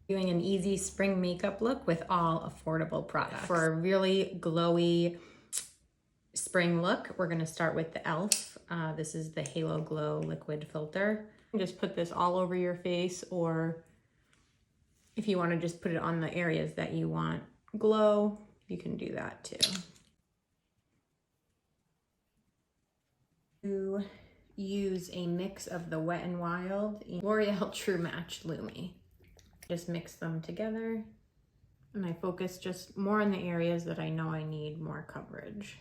Doing an easy spring makeup look with all affordable products. For a really glowy spring look, we're gonna start with the e.l.f. This is the Halo Glow Liquid Filter. Just put this all over your face, or if you wanna just put it on the areas that you want glow, you can do that too. To use a mix of the Wet n Wild and L'Oreal True Match Lumi. Just mix them together, and I focus just more on the areas that I know I need more coverage.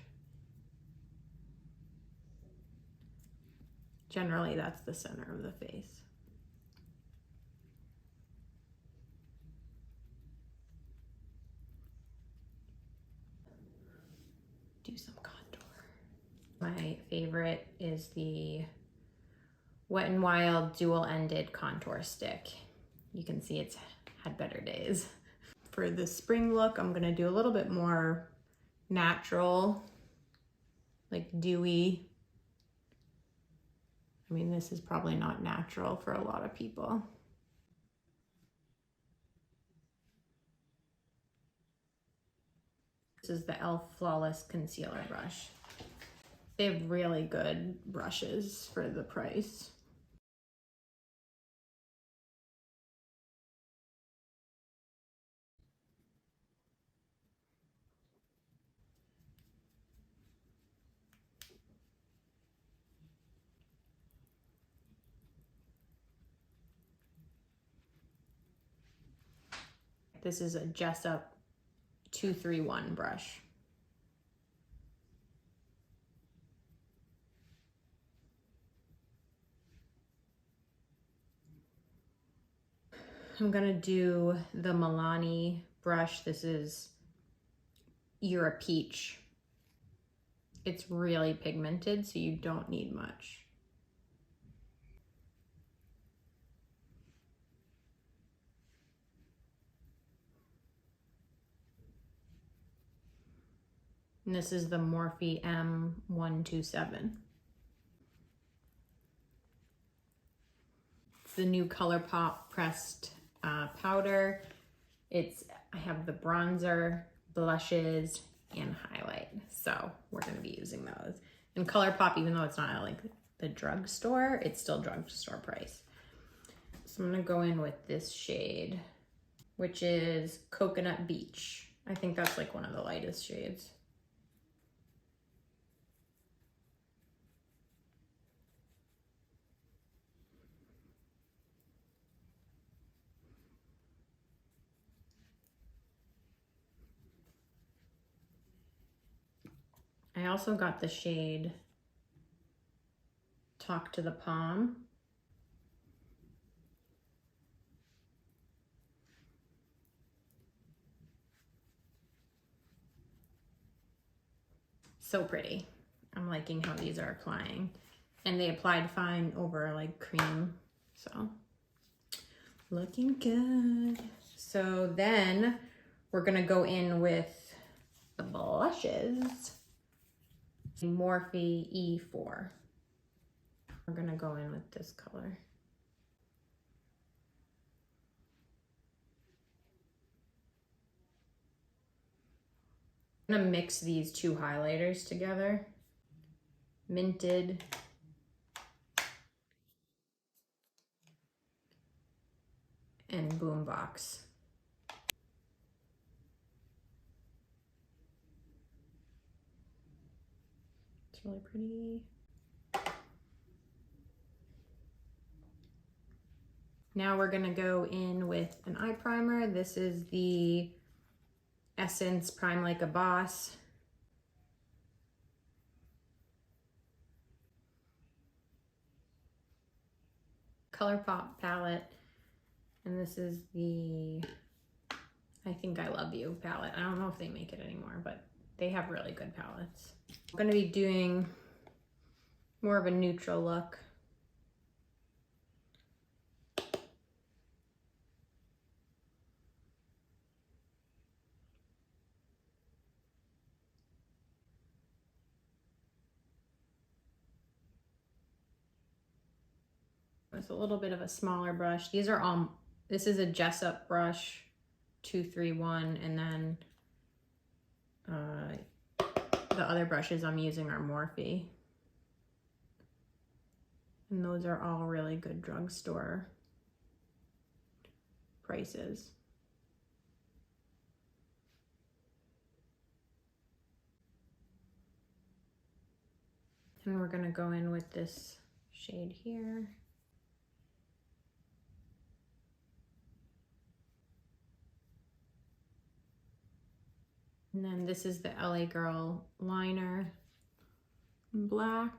Generally, that's the center of the face. Do some contour. My favorite is the Wet n Wild dual-ended contour stick. You can see it's had better days. For the spring look, I'm gonna do a little bit more natural, like dewy. I mean, this is probably not natural for a lot of people. This is the e.l.f. Flawless Concealer Brush. They have really good brushes for the price. This is a Jessup 231 brush. I'm gonna do the Milani brush. This is You're a Peach. It's really pigmented, so you don't need much. And this is the Morphe M127. It's the new ColourPop pressed powder. I have the bronzer, blushes, and highlight. So we're gonna be using those. And ColourPop, even though it's not at like the drugstore, it's still drugstore price. So I'm gonna go in with this shade, which is Coconut Beach. I think that's like one of the lightest shades. I also got the shade Talk to the Palm. So pretty. I'm liking how these are applying. And they applied fine over like cream, so looking good. So then we're gonna go in with the blushes. Morphe E4. We're gonna go in with this color. I'm gonna mix these two highlighters together. Minted and Boombox. It's really pretty. Now we're gonna go in with an eye primer. This is the Essence Prime Like a Boss. ColourPop palette. And this is the I Think I Love You palette. I don't know if they make it anymore, but they have really good palettes. I'm gonna be doing more of a neutral look. With a little bit of a smaller brush. These are all This is a Jessup brush, 231, and then the other brushes I'm using are Morphe. And those are all really good drugstore prices. And we're gonna go in with this shade here. And then this is the LA Girl liner in black.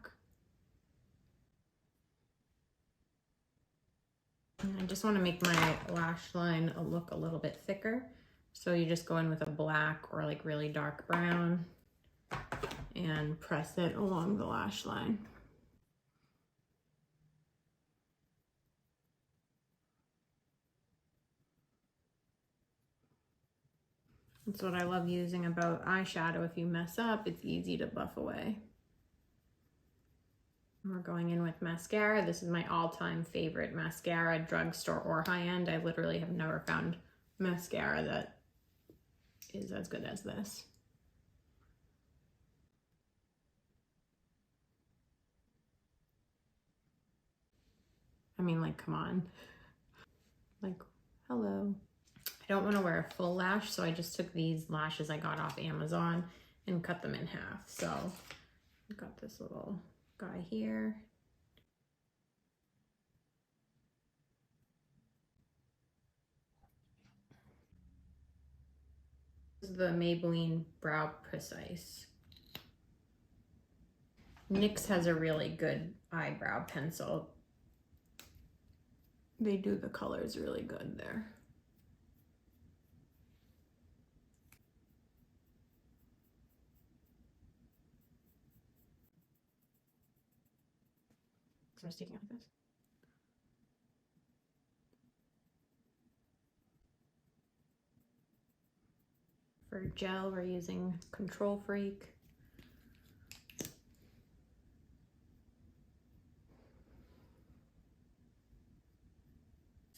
And I just want to make my lash line look a little bit thicker. So you just go in with a black or like really dark brown and press it along the lash line. That's what I love using about eyeshadow. If you mess up, it's easy to buff away. We're going in with mascara. This is my all-time favorite mascara, drugstore or high-end. I literally have never found mascara that is as good as this. I mean, like, come on. Like, hello. I don't want to wear a full lash, so I just took these lashes I got off Amazon and cut them in half. So I've got this little guy here. This is the Maybelline Brow Precise. NYX has a really good eyebrow pencil. They do the colors really good there. So I'm just taking out this. For gel, we're using Control Freak.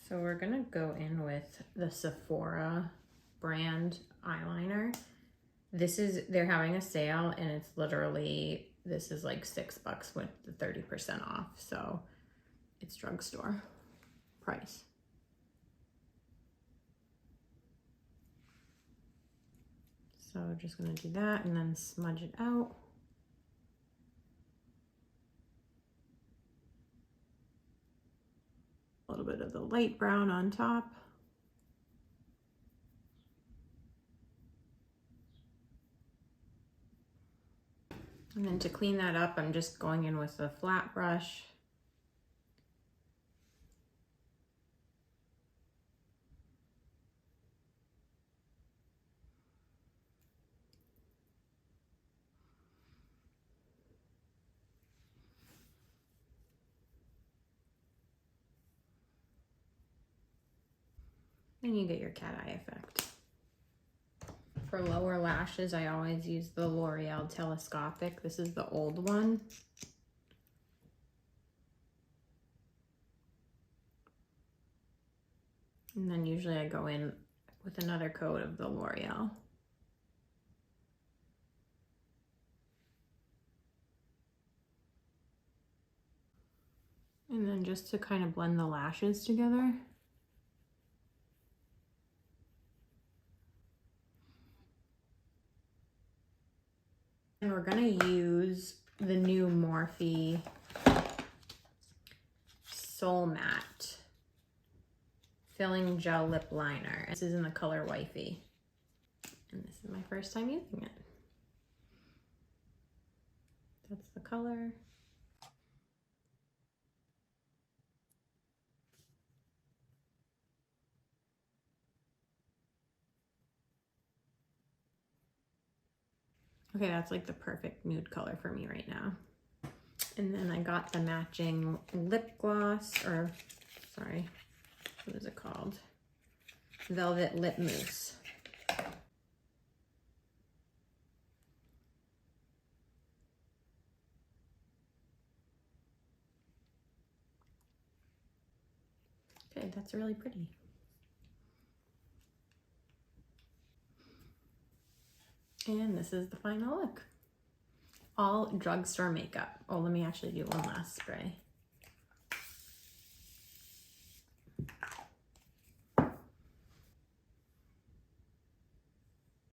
So we're gonna go in with the Sephora brand eyeliner. They're having a sale and it's literally, this is like $6 with the 30% off. So it's drugstore price. So we're just gonna do that and then smudge it out. A little bit of the light brown on top. And then to clean that up, I'm just going in with a flat brush. And you get your cat eye effect. For lower lashes, I always use the L'Oreal Telescopic. This is the old one. And then usually I go in with another coat of the L'Oreal. And then just to kind of blend the lashes together. And we're gonna use the new Morphe Soul Matte Filling Gel Lip Liner. This is in the color Wifey. And this is my first time using it. That's the color. Okay, that's like the perfect nude color for me right now. And then I got the matching lip gloss, or sorry, what is it called? Velvet Lip Mousse. Okay, that's really pretty. And this is the final look. All drugstore makeup. Oh, let me actually do one last spray.